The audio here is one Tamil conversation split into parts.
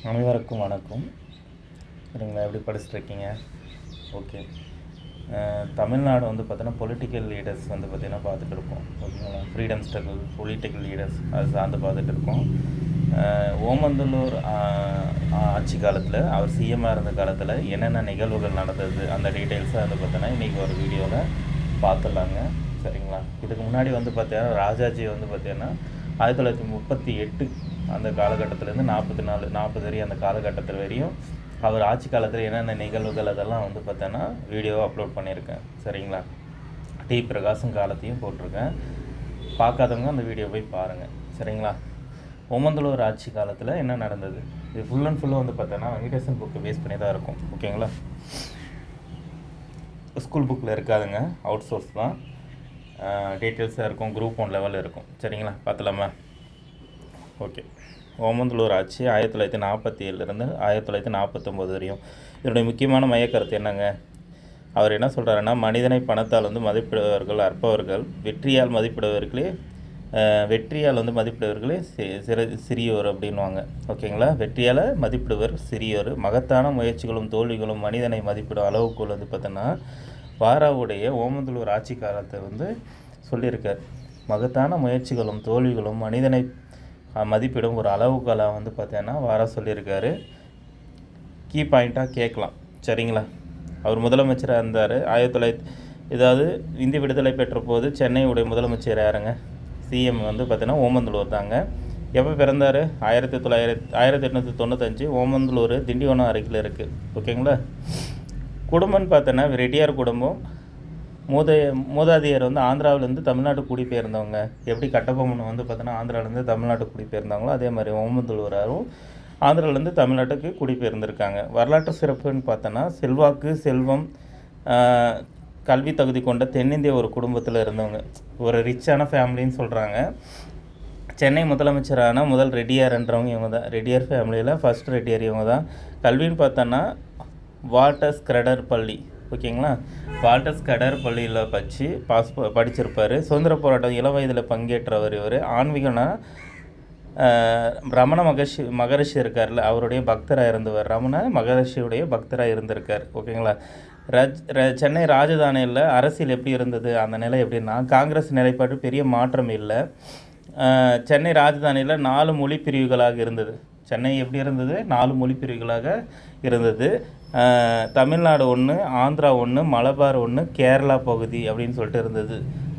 அனைவருக்கும் வணக்கம். சரிங்களா, எப்படி படிச்சுட்ருக்கீங்க? ஓகே. தமிழ்நாடு வந்து பார்த்தீங்கன்னா பொலிட்டிக்கல் லீடர்ஸ் வந்து பார்த்திங்கன்னா பார்த்துட்டு இருக்கோம். ஓகேங்களா, ஃப்ரீடம் ஸ்ட்ரகிள் பொலிட்டிக்கல் லீடர்ஸ் அது சார்ந்து பார்த்துட்டு இருக்கோம். ஓமந்தூர் ஆட்சி காலத்தில் அவர் சிஎம்மாக இருந்த காலத்தில் என்னென்ன நிகழ்வுகள் நடந்தது அந்த டீட்டெயில்ஸை வந்து பார்த்தோன்னா இன்றைக்கி ஒரு வீடியோவில் பார்த்துடலாங்க. சரிங்களா, இதுக்கு முன்னாடி வந்து பார்த்தீங்கன்னா ராஜாஜி வந்து பார்த்தீங்கன்னா 1938 அந்த காலகட்டத்திலேருந்து 40 வரையும் அந்த காலகட்டத்தில் வரையும் அவர் ஆட்சி காலத்தில் என்னென்ன நிகழ்வுகள் அதெல்லாம் வந்து பார்த்தோன்னா வீடியோ அப்லோட் பண்ணியிருக்கேன். சரிங்களா, டி பிரகாசம் காலத்தையும் போட்டிருக்கேன். பார்க்காதவங்க அந்த வீடியோ போய் பாருங்கள். சரிங்களா, ஓமந்தூர் ஆட்சி காலத்தில் என்ன நடந்தது இது ஃபுல் அண்ட் ஃபுல்லும் வந்து பார்த்தோன்னா வெங்கடேசன் புக்கு பேஸ் பண்ணி தான் இருக்கும். ஓகேங்களா, ஸ்கூல் புக்கில் இருக்காதுங்க, அவுட் சோர்ஸ் தான், டீட்டெயில்ஸாக இருக்கும், குரூப் 1 லெவலில் இருக்கும். சரிங்களா, பார்த்துலாமா? ஓகே. ஓமந்தூர் ஆட்சி 1947 1949 வரையும். இதனுடைய முக்கியமான மையக்கருத்து என்னங்க? அவர் என்ன சொல்கிறாருன்னா, மனிதனை பணத்தால் வந்து மதிப்பிடுபவர்கள் அற்பவர்கள், வெற்றியால் வந்து மதிப்பிடுவர்களே சிறியோர் அப்படின்வாங்க. ஓகேங்களா, வெற்றியால் மதிப்பிடுவர் சிறியோர், மகத்தான முயற்சிகளும் தோல்விகளும் மனிதனை மதிப்பிடும் அளவுக்குள் வந்து பார்த்தோன்னா வாராவுடைய ஓமந்தூர் ஆட்சி காலத்தை வந்து சொல்லியிருக்கார். மகத்தான முயற்சிகளும் தோல்விகளும் மனிதனை மதிப்பிடும் ஒரு அளவுகளாக வந்து பார்த்தீங்கன்னா வாரா சொல்லியிருக்காரு. கீ பாயிண்ட்டாக கேட்கலாம். சரிங்களா, அவர் முதலமைச்சராக இருந்தார் 1900. இந்திய விடுதலை பெற்ற போது சென்னையுடைய முதலமைச்சர் யாருங்க? சிஎம் வந்து பார்த்தீங்கன்னா ஓமந்தூர் தாங்க. எப்போ பிறந்தார்? 1895. ஓமந்தூர் திண்டிவனம் அருகில் இருக்குது. ஓகேங்களா, குடும்பம்னு பார்த்தோன்னா ரெட்டியார் குடும்பம். மூதாதையர் வந்து ஆந்திராவிலேருந்து தமிழ்நாட்டு குடிபெயர்ந்தவங்க. எப்படி கட்டபொம்மன் வந்து பார்த்தோன்னா ஆந்திராவிலேருந்து தமிழ்நாட்டு குடிபெயர்ந்தாங்களோ அதே மாதிரி ஓமந்தூராரும் ஆந்திராவிலேருந்து தமிழ்நாட்டுக்கு குடிபெயர்ந்திருக்காங்க. வரலாற்று சிறப்புன்னு பார்த்தோன்னா செல்வாக்கு, செல்வம், கல்வி தகுதி கொண்ட தென்னிந்திய ஒரு குடும்பத்தில் இருந்தவங்க, ஒரு ரிச்சான ஃபேமிலின்னு சொல்கிறாங்க. சென்னை முதலமைச்சரான முதல் ரெட்டியார்ன்றவங்க இவங்க தான். ரெட்டியார் ஃபேமிலியில் ஃபஸ்ட் ரெட்டியார் இவங்க தான். கல்வின்னு பார்த்தோன்னா வால்டர்ஸ் கடர் பள்ளி. ஓகேங்களா, வால்டர்ஸ் கடர் பள்ளியில் படிச்சிருப்பார். சுதந்திர போராட்டம் இளம் வயதில் பங்கேற்றவர் இவர். ஆன்மீகனா ரமண மகரிஷி இருக்கார்ல, அவருடைய பக்தராக இருந்தவர். ரமண மகரிஷியுடைய பக்தராக இருந்திருக்கார். ஓகேங்களா, சென்னை ராஜதானியில் அரசியல் எப்படி இருந்தது, அந்த நிலை எப்படின்னா காங்கிரஸ் நிலைப்பாடு பெரிய மாற்றம் இல்லை. சென்னை ராஜதானியில் 4 மொழி பிரிவுகளாக இருந்தது. சென்னை எப்படி இருந்தது? 4 மொழி பிரிவுகளாக இருந்தது. தமிழ்நாடு 1, ஆந்திரா 1, மலபார் 1, கேரளா பகுதி அப்படின்னு சொல்லிட்டு இருந்தது.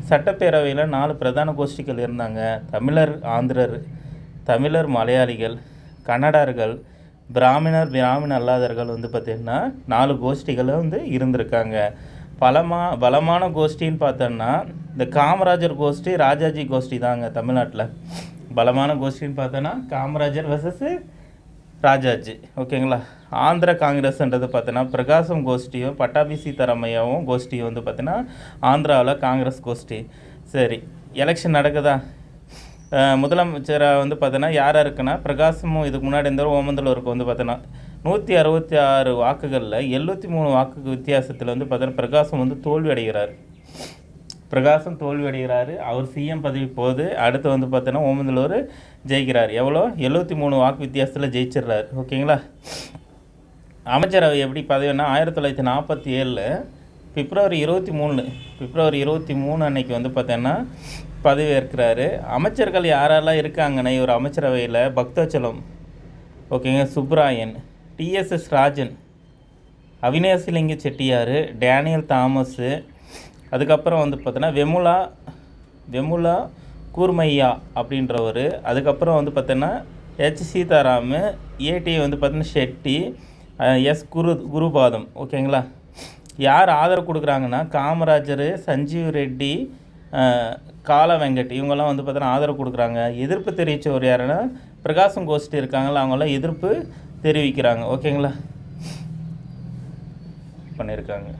சட்டப்பேரவையில் 4 பிரதான கோஷ்டிகள் இருந்தாங்க. தமிழர் ஆந்திரர், தமிழர் மலையாளிகள், கன்னடர்கள், பிராமணர் அல்லாதவர்கள் வந்து பார்த்திங்கன்னா 4 கோஷ்டிகளும் வந்து இருந்திருக்காங்க. பலமான கோஷ்டின்னு பார்த்தோன்னா இந்த காமராஜர் கோஷ்டி, ராஜாஜி கோஷ்டி தாங்க தமிழ்நாட்டில். பலமான கோஷ்டின்னு பார்த்தோன்னா காமராஜர் வர்சஸ் ராஜாஜி. ஓகேங்களா, ஆந்திர காங்கிரஸ்ன்றது பார்த்தோன்னா பிரகாசம் கோஷ்டியும் பட்டாபி சீதாராமையாவும் கோஷ்டியும் வந்து பார்த்தீங்கன்னா ஆந்திராவில் காங்கிரஸ் கோஷ்டி. சரி, எலெக்ஷன் நடக்குதா? முதலமைச்சராக வந்து பார்த்தோன்னா யாராக இருக்குன்னா பிரகாசமும் இதுக்கு முன்னாடி இருந்த ஓமந்தூருக்கு வந்து பார்த்தோன்னா 166 வாக்குகளில் 73 வாக்கு வித்தியாசத்தில் வந்து பார்த்தோன்னா பிரகாசம் வந்து தோல்வி அடைகிறார். அவர் சிஎம் பதவி போகுது. அடுத்து வந்து பார்த்தோன்னா ஓமந்தூர் ஜெயிக்கிறார். எவ்வளோ? 73 வாக்கு வித்தியாசத்தில் ஜெயிச்சிடுறாரு. ஓகேங்களா, அமைச்சரவை எப்படி பதவின்னா 1947 பிப்ரவரி 23 அன்னைக்கு வந்து பார்த்தோன்னா பதவி ஏற்கிறாரு. அமைச்சர்கள் யாரெல்லாம் இருக்காங்கன்னா இவர் அமைச்சரவையில் பக்தவச்சலம், ஓகேங்க, Subrayan, TDS Rajan, அவினாசிலிங்க Chettiar, Daniel Thomas, அதுக்கப்புறம் வந்து பார்த்தோன்னா வெமுலா கூர்மையா அப்படின்றவர், அதுக்கப்புறம் வந்து பார்த்தோன்னா சீதாராமு, ஏடி வந்து பார்த்தோன்னா ஷெட்டி, குருபாதம். ஓகேங்களா, யார் ஆதரவு கொடுக்குறாங்கன்னா காமராஜர், சஞ்சீவ் ரெட்டி, கால வெங்கட், இவங்கெல்லாம் வந்து பார்த்தோன்னா ஆதரவு கொடுக்குறாங்க. எதிர்ப்பு தெரிவித்தவர் யாருன்னா பிரகாசம் கோஷ்டி இருக்காங்களா, அவங்களாம் எதிர்ப்பு தெரிவிக்கிறாங்க. ஓகேங்களா, பண்ணியிருக்காங்க.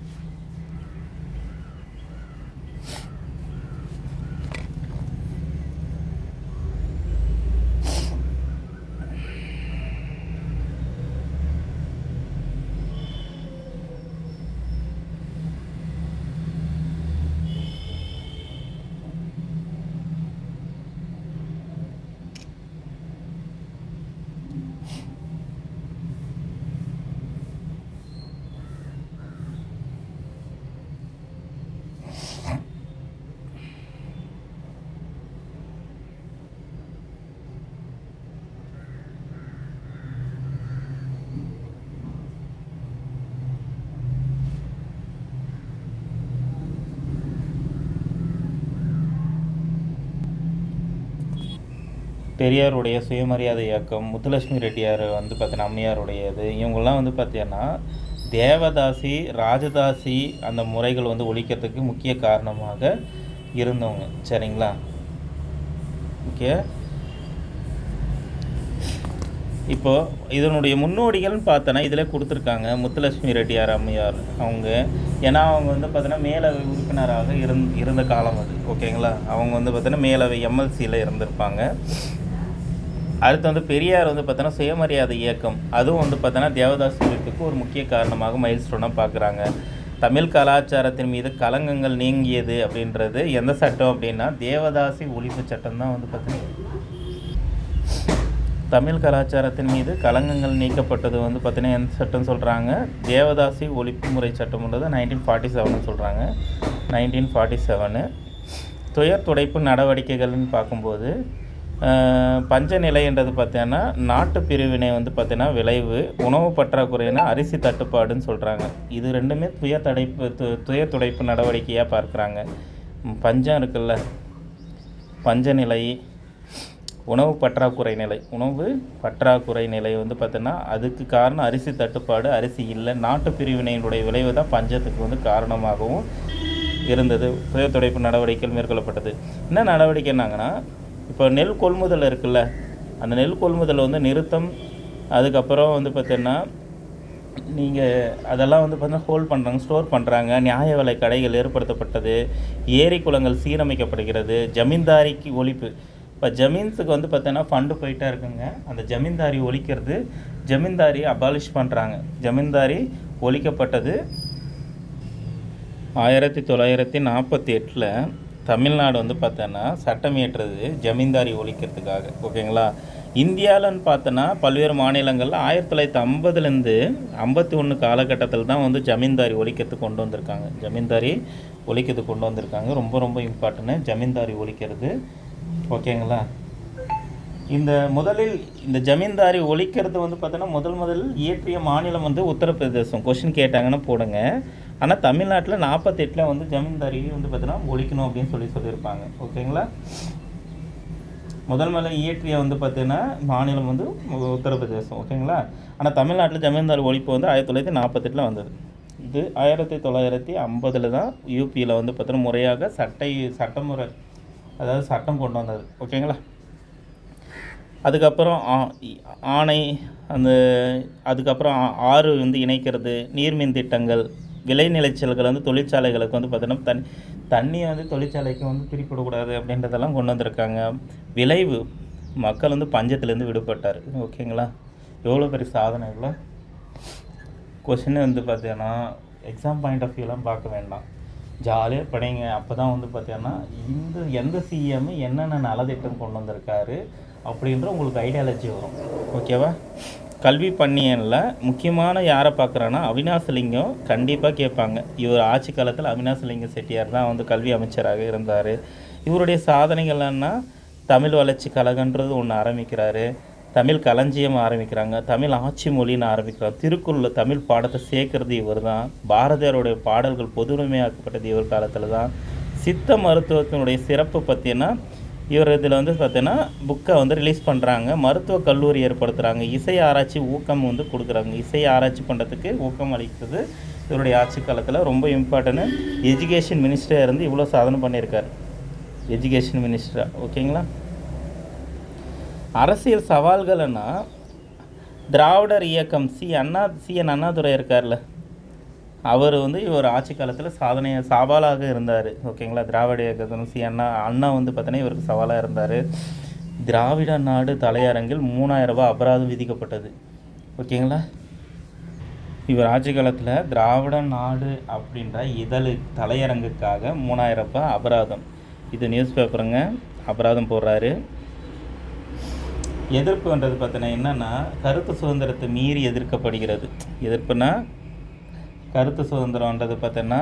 பெரியாருடைய சுயமரியாதை இயக்கம், முத்துலட்சுமி ரெட்டியார் வந்து பார்த்தீங்கன்னா அம்மையாருடையது, இவங்கெல்லாம் வந்து பார்த்தீங்கன்னா தேவதாசி ராஜதாசி அந்த முறைகள் வந்து ஒழிக்கிறதுக்கு முக்கிய காரணமாக இருந்தவங்க. சரிங்களா? ஓகே. இப்போது இதனுடைய முன்னோடிகள்னு பார்த்தோன்னா இதில் கொடுத்துருக்காங்க முத்துலட்சுமி ரெட்டியார் அம்மையார் அவங்க. ஏன்னா அவங்க வந்து பார்த்தீங்கன்னா மேலவை உறுப்பினராக இருந்த காலம் அது. ஓகேங்களா? அவங்க வந்து பார்த்தீங்கன்னா மேலவை எம்எல்சியில் இருந்திருப்பாங்க. அடுத்து வந்து பெரியார் வந்து பார்த்தோன்னா சுயமரியாதை இயக்கம், அதுவும் வந்து பார்த்தோன்னா தேவதாசி ஒழிப்புக்கு ஒரு முக்கிய காரணமாக மைல்ஸ்டோனாக பார்க்குறாங்க. தமிழ் கலாச்சாரத்தின் மீது களங்கங்கள் நீங்கியது அப்படின்றது எந்த சட்டம் அப்படின்னா தேவதாசி ஒழிப்பு சட்டம் தான் வந்து பார்த்தீங்கன்னா தமிழ் கலாச்சாரத்தின் மீது களங்கங்கள் நீக்கப்பட்டது வந்து பார்த்தீங்கன்னா எந்த சட்டம் சொல்கிறாங்க? தேவதாசி ஒழிப்பு முறை சட்டம்ன்றது 1947 சொல்கிறாங்க. 1947 துயர் துடைப்பு நடவடிக்கைகள்னு பார்க்கும்போது பஞ்ச நிலைன்றது பார்த்தீங்கன்னா நாட்டு பிரிவினை வந்து பார்த்தீங்கன்னா விளைவு, உணவு பற்றாக்குறைனா அரிசி தட்டுப்பாடுன்னு சொல்கிறாங்க. இது ரெண்டுமே துயர் துடைப்பு நடவடிக்கையாக பார்க்குறாங்க. பஞ்சம் இருக்குல்ல, பஞ்ச நிலை, உணவு பற்றாக்குறை நிலை வந்து பார்த்தீங்கன்னா அதுக்கு காரணம் அரிசி தட்டுப்பாடு, அரிசி இல்லை, நாட்டு பிரிவினையினுடைய விளைவு தான் பஞ்சத்துக்கு வந்து காரணமாகவும் இருந்தது. துயர் துடைப்பு நடவடிக்கைகள் மேற்கொள்ளப்பட்டது. என்ன நடவடிக்கைன்னாங்கன்னா, இப்போ நெல் கொள்முதல் இருக்குல்ல, அந்த நெல் கொள்முதல் வந்து நிறுத்தம், அதுக்கப்புறம் வந்து பார்த்தீங்கன்னா நீங்கள் அதெல்லாம் வந்து பார்த்தீங்கன்னா ஹோல்ட் பண்ணுறாங்க, ஸ்டோர் பண்ணுறாங்க, நியாய விலை கடைகள் ஏற்படுத்தப்பட்டது, ஏரி குளங்கள் சீரமைக்கப்படுகிறது, ஜமீன்தாரிக்கு ஒழிப்பு. இப்போ ஜமீன்ஸுக்கு வந்து பார்த்தீங்கன்னா ஃபண்டு போயிட்டே இருக்குங்க, அந்த ஜமீன்தாரி ஒழிக்கிறது, ஜமீன்தாரி அபாலிஷ் பண்ணுறாங்க. ஜமீன்தாரி ஒழிக்கப்பட்டது 1948 தமிழ்நாடு வந்து பார்த்தோன்னா சட்டம் இயற்றுறது ஜமீன்தாரி ஒழிக்கிறதுக்காக. ஓகேங்களா? இந்தியாவில்னு பார்த்தோன்னா பல்வேறு மாநிலங்களில் 1950 51 காலகட்டத்தில் தான் வந்து ஜமீன்தாரி ஒழிக்கிறதுக்கு கொண்டு வந்திருக்காங்க. ஜமீன்தாரி ஒழிக்கிறதுக்கு கொண்டு வந்திருக்காங்க. ரொம்ப ரொம்ப இம்பார்ட்டன்ட்டு ஜமீன்தாரி ஒழிக்கிறது. ஓகேங்களா? முதலில் இந்த ஜமீன்தாரி ஒழிக்கிறது வந்து பார்த்தோன்னா முதல் இயற்றிய மாநிலம் வந்து உத்தரப்பிரதேசம். கொஷின் கேட்டாங்கன்னா போடுங்க. ஆனால் தமிழ்நாட்டில் 48 வந்து ஜமீன்தாரி வந்து பார்த்தீங்கன்னா ஒழிக்கணும் அப்படின்னு சொல்லியிருப்பாங்க. ஓகேங்களா? முதல் இயற்றிய வந்து பார்த்தீங்கன்னா மாநிலம் வந்து உத்தரப்பிரதேசம். ஓகேங்களா? ஆனால் தமிழ்நாட்டில் ஜமீன்தாரி ஒழிப்பு வந்து 1948 வந்தது. இது 1950 தான் யூபியில் வந்து பார்த்தீங்கன்னா முறையாக சட்டமுறை, அதாவது சட்டம் கொண்டு வந்தது. ஓகேங்களா? அதுக்கப்புறம் ஆணை, அதுக்கப்புறம் ஆறு வந்து இணைக்கிறது, நீர்மின் திட்டங்கள், விளைநிலைச்சல்கள் வந்து தொழிற்சாலைகளுக்கு வந்து பார்த்தீங்கன்னா தண்ணியை வந்து தொழிற்சாலைக்கு வந்து பிரிப்படக்கூடாது அப்படின்றதெல்லாம் கொண்டு வந்திருக்காங்க. விளைவு மக்கள் வந்து பஞ்சத்துலேருந்து விடுபட்டார். ஓகேங்களா? எவ்வளோ பெரிய சாதனை இல்லை. கொஷின் வந்து பார்த்தீங்கன்னா எக்ஸாம் பாயிண்ட் ஆஃப் வியூலாம் பார்க்க வேண்டாம், ஜாலியாக படிங்க. அப்போ தான் வந்து பார்த்தீங்கன்னா எந்த சிஎம் என்னென்ன நலத்திட்டம் கொண்டு வந்திருக்காரு அப்படின்ற உங்களுக்கு ஐடியாலஜி வரும். ஓகேவா? கல்வி பணியில் முக்கியமான யாரை பார்க்குறான்னா அவினாசலிங்கம் கண்டிப்பாக கேட்பாங்க. இவர் ஆட்சி காலத்தில் அவினாசலிங்கம் செட்டியார் தான் வந்து கல்வி அமைச்சராக இருந்தார். இவருடைய சாதனைகள்னா தமிழ் வளர்ச்சி கழகன்றது ஒன்று ஆரம்பிக்கிறாரு, தமிழ் களஞ்சியம் ஆரம்பிக்கிறாங்க, தமிழ் ஆட்சி மொழின்னு ஆரம்பிக்கிறார், திருக்குறளில் தமிழ் பாடத்தை சேர்க்கறது இவர் தான், பாரதியாருடைய பாடல்கள் பொதுமையாக்கப்பட்டது இவர் காலத்தில் தான், சித்த மருத்துவத்தினுடைய சிறப்பு பற்றினா இவர் இதில் வந்து பார்த்தீங்கன்னா புக்கை வந்து ரிலீஸ் பண்ணுறாங்க, மருத்துவக் கல்லூரி ஏற்படுத்துகிறாங்க, இசை ஆராய்ச்சி ஊக்கம் வந்து கொடுக்குறாங்க, இசை ஆராய்ச்சி பண்ணுறதுக்கு ஊக்கம் அளிக்கிறது இவருடைய ஆட்சி காலத்தில். ரொம்ப இம்பார்ட்டன்ட்டு. எஜுகேஷன் மினிஸ்டராக இருந்து இவ்வளோ சாதனை பண்ணியிருக்கார், எஜுகேஷன் மினிஸ்டராக. ஓகேங்களா? அரசியல் சவால்கள்னா திராவிடர் இயக்கம் சி.என். அண்ணாதுரை இருக்கார்ல, அவர் வந்து இவர் ஆட்சி காலத்தில் சவாலாக இருந்தார். ஓகேங்களா? திராவிட இயக்கத்தின் அண்ணா வந்து பார்த்தீங்கன்னா இவருக்கு சவாலாக இருந்தார். திராவிட நாடு தலையரங்கில் 3000 ரூபாய் அபராதம் விதிக்கப்பட்டது. ஓகேங்களா? இவர் ஆட்சி காலத்தில் திராவிட நாடு அப்படின்ற தலையரங்குக்காக 3000 ரூபாய் அபராதம். இது நியூஸ் பேப்பருங்க, அபராதம் போடுறாரு. எதிர்ப்புன்றது பார்த்தீங்கன்னா என்னென்னா கருத்து சுதந்திரத்தை மீறி எதிர்க்கப்படுகிறது. எதிர்ப்புனா கருத்து சுதந்திரன்றது பார்த்தீங்கன்னா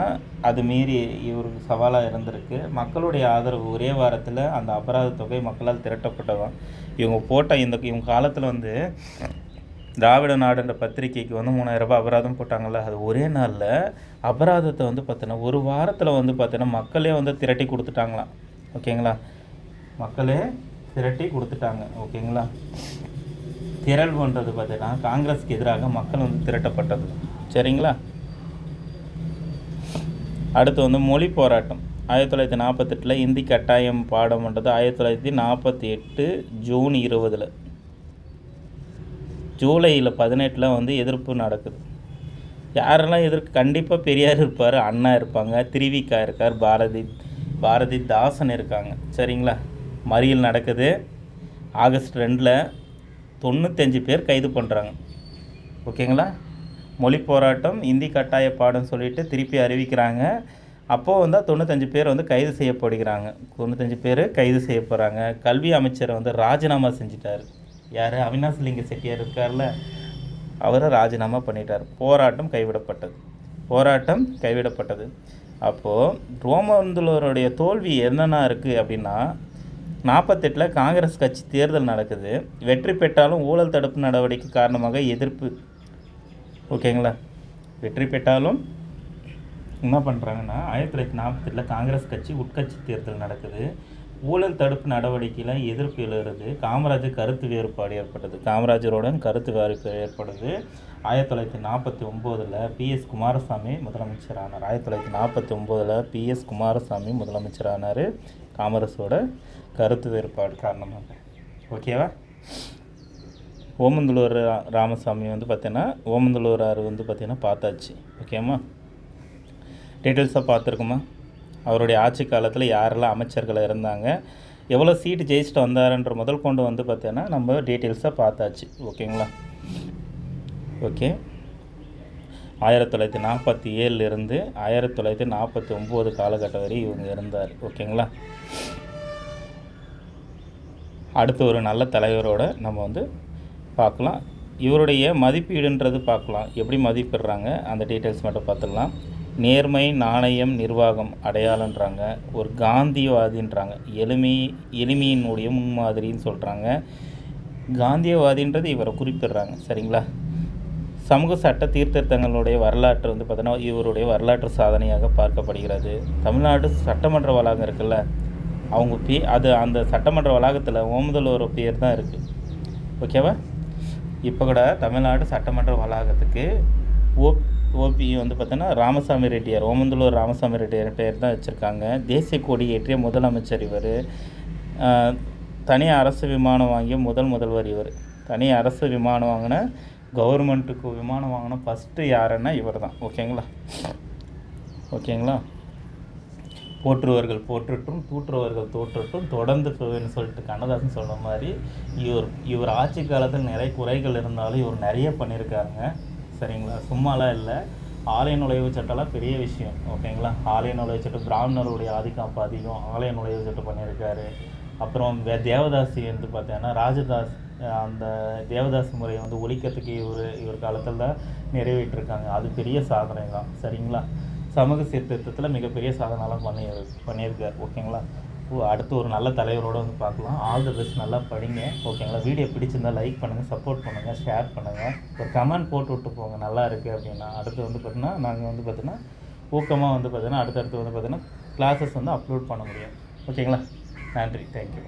அது மீறி இவருக்கு சவாலாக இருந்திருக்கு. மக்களுடைய ஆதரவு ஒரே வாரத்தில் அந்த அபராத தொகை மக்களால் திரட்டப்பட்டதான். இவங்க போட்ட இவங்க காலத்தில் வந்து திராவிட நாடுன்ற பத்திரிகைக்கு வந்து 3000 ரூபாய் அபராதம் போட்டாங்கள்ல, அது ஒரே நாளில் அபராதத்தை வந்து பார்த்தீங்கன்னா ஒரு வாரத்தில் வந்து பார்த்தீங்கன்னா மக்களே வந்து திரட்டி கொடுத்துட்டாங்களாம். ஓகேங்களா? மக்களே திரட்டி கொடுத்துட்டாங்க. ஓகேங்களா. திரள் பண்ணுறது பார்த்தீங்கன்னா காங்கிரஸுக்கு எதிராக மக்கள் வந்து திரட்டப்பட்டது. சரிங்களா. அடுத்து வந்து மொழி போராட்டம் 1948 இந்தி கட்டாயம் பாடம் பண்ணுறது 1948 ஜூன் 20 ஜூலையில் 18 வந்து எதிர்ப்பு நடக்குது. யாரெல்லாம் எதிர்க்கு? கண்டிப்பாக பெரியார் இருப்பார், அண்ணா இருப்பாங்க, திருவிக்கா இருக்கார், பாரதிதாசன் இருக்காங்க. சரிங்களா. மறியல் நடக்குது. ஆகஸ்ட் 2 95 பேர் கைது பண்ணுறாங்க. ஓகேங்களா. மொழி போராட்டம் இந்தி கட்டாய பாடம் சொல்லிட்டு திருப்பி அறிவிக்கிறாங்க. அப்போது வந்து 95 பேர் வந்து கைது செய்யப்படுகிறாங்க. 95 பேர் கைது செய்யப்படுறாங்க. கல்வி அமைச்சரை வந்து ராஜினாமா செஞ்சிட்டார். யார்? அவினாசிலிங்க செட்டியார் இருக்கார்ல, அவரை ராஜினாமா பண்ணிட்டார். போராட்டம் கைவிடப்பட்டது. அப்போது ரோமந்துலருடைய தோல்வி என்னென்னா இருக்குது அப்படின்னா 48 காங்கிரஸ் கட்சி தேர்தல் நடக்குது. வெற்றி பெற்றாலும் ஊழல் தடுப்பு நடவடிக்கை காரணமாக எதிர்ப்பு. ஓகேங்களா. வெற்றி பெற்றாலும் என்ன பண்ணுறாங்கன்னா 1948 காங்கிரஸ் கட்சி உட்கட்சி தேர்தல் நடக்குது. ஊழல் தடுப்பு நடவடிக்கையில் எதிர்ப்பு எழுகிறது. காமராஜர் கருத்து வேறுபாடு ஏற்பட்டது. காமராஜருடன் கருத்து வேறுபாடு ஏற்படுது. 1949 பிஎஸ் குமாரசாமி முதலமைச்சரானார். 1949 பிஎஸ் குமாரசாமி முதலமைச்சரானார். காமராஜரோட கருத்து வேறுபாடு காரணமாக. ஓகேவா. ஓமந்தூர் ராமசாமி வந்து பார்த்தீங்கன்னா ஓமந்தூரார் வந்து பார்த்திங்கன்னா பார்த்தாச்சு. ஓகேம்மா. டீட்டெயில்ஸாக பார்த்துருக்குமா. அவருடைய ஆட்சி காலத்தில் யாரெல்லாம் அமைச்சர்கள் இருந்தாங்க, எவ்வளோ சீட்டு ஜெயிச்சுட்டு வந்தாருன்ற முதல் கொண்டு வந்து பார்த்தீங்கன்னா நம்ம டீட்டெயில்ஸாக பார்த்தாச்சு. ஓகேங்களா. ஓகே. 1947 1949 காலகட்டம் வரை இவங்க இருந்தார். ஓகேங்களா. அடுத்து ஒரு நல்ல தலைவரோட நம்ம வந்து பார்க்கலாம். இவருடைய மதிப்பீடுன்றது பார்க்கலாம், எப்படி மதிப்பிடுறாங்க அந்த டீட்டெயில்ஸ் மட்டும் பார்த்துடலாம். நேர்மை, நாணயம், நிர்வாகம் அடையாளன்றாங்க. ஒரு காந்தியவாதின்றாங்க. எளிமையினுடைய முன்மாதிரின்னு சொல்கிறாங்க. காந்தியவாதின்றது இவரை குறிப்பிடுறாங்க. சரிங்களா. சமூக சட்ட சீர்திருத்தங்களுடைய வரலாற்று வந்து பார்த்தோன்னா இவருடைய வரலாற்று சாதனையாக பார்க்கப்படுகிறது. தமிழ்நாடு சட்டமன்ற வளாகம் இருக்குல்ல, அவங்க அது அந்த சட்டமன்ற வளாகத்தில் ஓமந்தூர் பேர் தான் இருக்குது. ஓகேவா. இப்போ கூட தமிழ்நாடு சட்டமன்ற வளாகத்துக்கு ஓபி வந்து பார்த்தோன்னா ராமசாமி ரெட்டியார், ஓமந்தூர் ராமசாமி ரெட்டியார் பேர் தான் வச்சுருக்காங்க. தேசிய கொடி ஏற்றிய முதலமைச்சர் இவர். தனி அரசு விமானம் வாங்கிய முதல்வர் இவர். தனி அரசு விமானம் வாங்கின, கவர்மெண்ட்டுக்கு விமானம் வாங்கின ஃபஸ்ட்டு யாருன்னா இவர் தான். ஓகேங்களா. போற்றுவர்கள் போற்றட்டும், தூற்றுவர்கள் தோற்றட்டும், தொடர்ந்து சொல்லிட்டு கண்ணதாசன் சொல்கிற மாதிரி இவர் ஆட்சி காலத்தில் நிறைய குறைகள் இருந்தாலும் இவர் நிறைய பண்ணியிருக்காருங்க. சரிங்களா. சும்மாலாம் இல்லை. ஆலய நுழைவு சட்டம்லாம் பெரிய விஷயம். ஓகேங்களா. ஆலய நுழைவு சட்டம், பிராமணருடைய ஆதிக்கம் அப்போ அதிகம். ஆலய நுழைவு சட்டம் பண்ணியிருக்காரு. அப்புறம் தேவதாசி வந்து பார்த்தீங்கன்னா ராஜதாஸ், அந்த தேவதாசி முறையை வந்து ஒழிக்கிறதுக்கு இவர் காலத்தில் தான் நிறைவேற்றிருக்காங்க. அது பெரிய சாதனை தான். சரிங்களா. சமூக சீர்திருத்தத்தில் மிகப்பெரிய சாதனைலாம் பண்ணியிருக்கார். ஓகேங்களா. அடுத்து ஒரு நல்ல தலைவரோடு வந்து பார்க்கலாம். All the best. நல்லா படிங்க. ஓகேங்களா. வீடியோ பிடிச்சிருந்தால் லைக் பண்ணுங்கள், சப்போர்ட் பண்ணுங்கள், ஷேர் பண்ணுங்கள், ஒரு கமெண்ட் போட்டு விட்டு போங்க நல்லா இருக்குது அப்படின்னா. அடுத்து வந்து பார்த்தீங்கன்னா நாங்கள் வந்து பார்த்தீங்கன்னா ஊக்கமாக வந்து பார்த்தீங்கன்னா அடுத்தடுத்து வந்து பார்த்தீங்கன்னா கிளாஸஸ் வந்து அப்லோட் பண்ண முடியும். ஓகேங்களா. நன்றி. தேங்க்யூ.